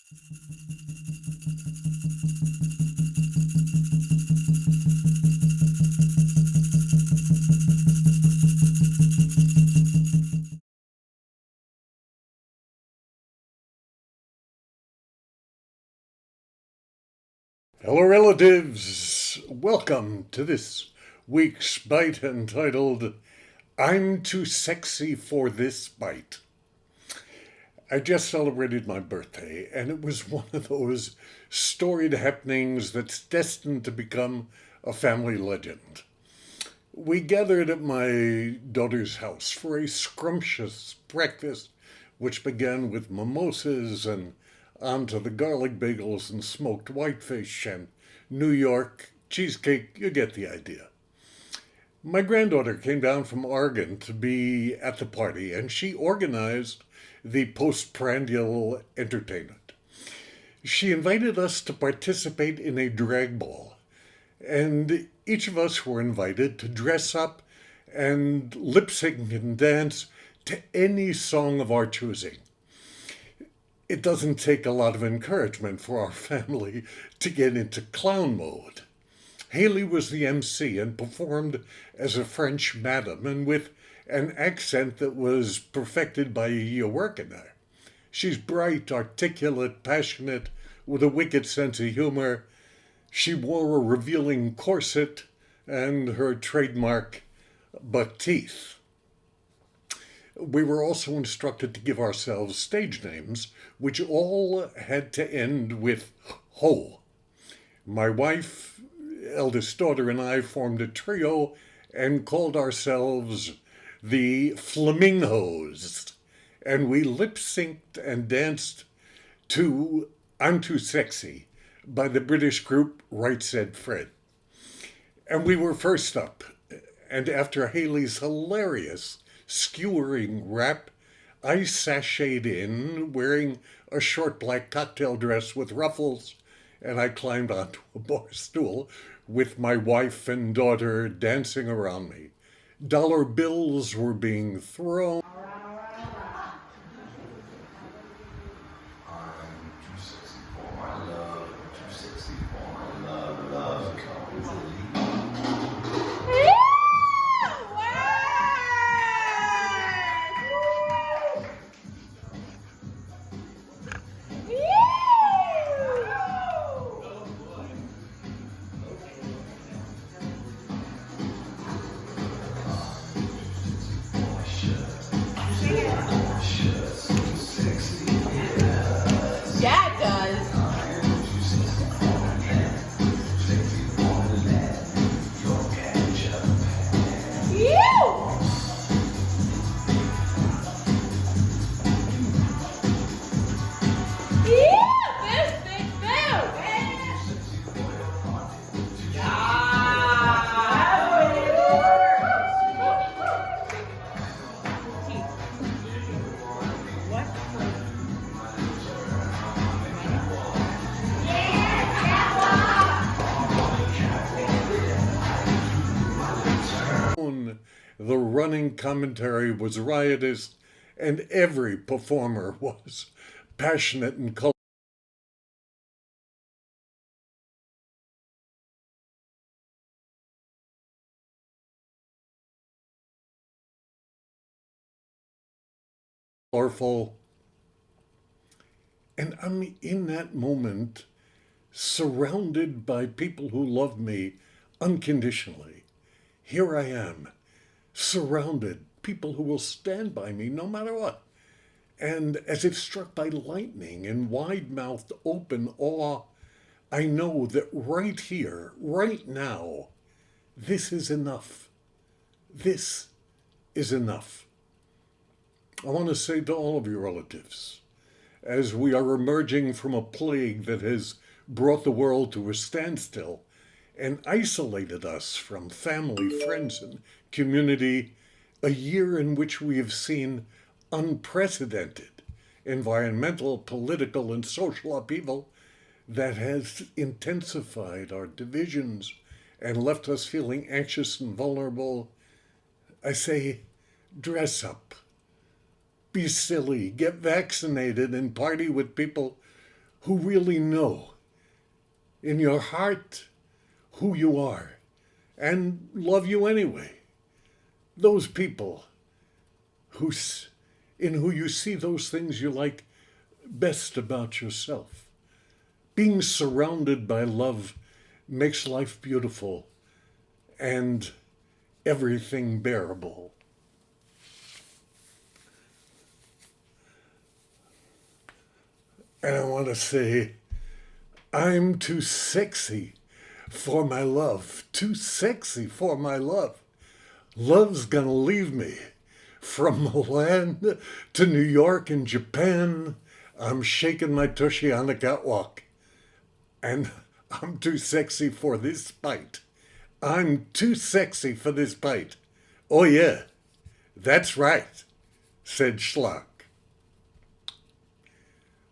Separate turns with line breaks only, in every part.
Hello, relatives. Welcome to this week's Byte entitled I'm Too Sexy for This Byte. I just celebrated my birthday, and it was one of those storied happenings that's destined to become a family legend. We gathered at my daughter's house for a scrumptious breakfast, which began with mimosas and onto the garlic bagels and smoked whitefish and New York cheesecake. You get the idea. My granddaughter came down from Oregon to be at the party, and she organized the postprandial entertainment. She invited us to participate in a drag ball, and each of us were invited to dress up and lip sync and dance to any song of our choosing. It doesn't take a lot of encouragement for our family to get into clown mode. Haley was the MC and performed as a French madam and with an accent that was perfected by a year working there. She's bright, articulate, passionate, with a wicked sense of humor. She wore a revealing corset and her trademark buck teeth. We were also instructed to give ourselves stage names, which all had to end with ho. My wife, eldest daughter, and I formed a trio and called ourselves the Flamingos. And we lip synced and danced to I'm Too Sexy by the British group Right Said Fred. And we were first up. And after Haley's hilarious skewering rap, I sashayed in wearing a short black cocktail dress with ruffles, and I climbed onto a bar stool with my wife and daughter dancing around me. Dollar bills were being thrown.
Yeah, it does. Ew! Ew! This big food!
The running commentary was riotous, and every performer was passionate and colorful. And I'm in that moment surrounded by people who love me unconditionally. Here I am, surrounded, people who will stand by me no matter what. And as if struck by lightning in wide-mouthed open awe, I know that right here, right now, this is enough. This is enough. I want to say to all of your relatives, as we are emerging from a plague that has brought the world to a standstill and isolated us from family, friends, and community, a year in which we have seen unprecedented environmental, political, and social upheaval that has intensified our divisions and left us feeling anxious and vulnerable. I say, dress up, be silly, get vaccinated, and party with people who really know in your heart who you are and love you anyway. Those people in who you see those things you like best about yourself. Being surrounded by love makes life beautiful and everything bearable. And I want to say, I'm too sexy for my love. Too sexy for my love. Love's gonna leave me. From Milan to New York and Japan, I'm shaking my tushy on the catwalk. And I'm too sexy for this bite. I'm too sexy for this bite. Oh yeah, that's right, said Schlock.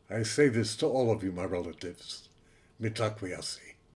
I say this to all of you, my relatives. Mitakwiyasi.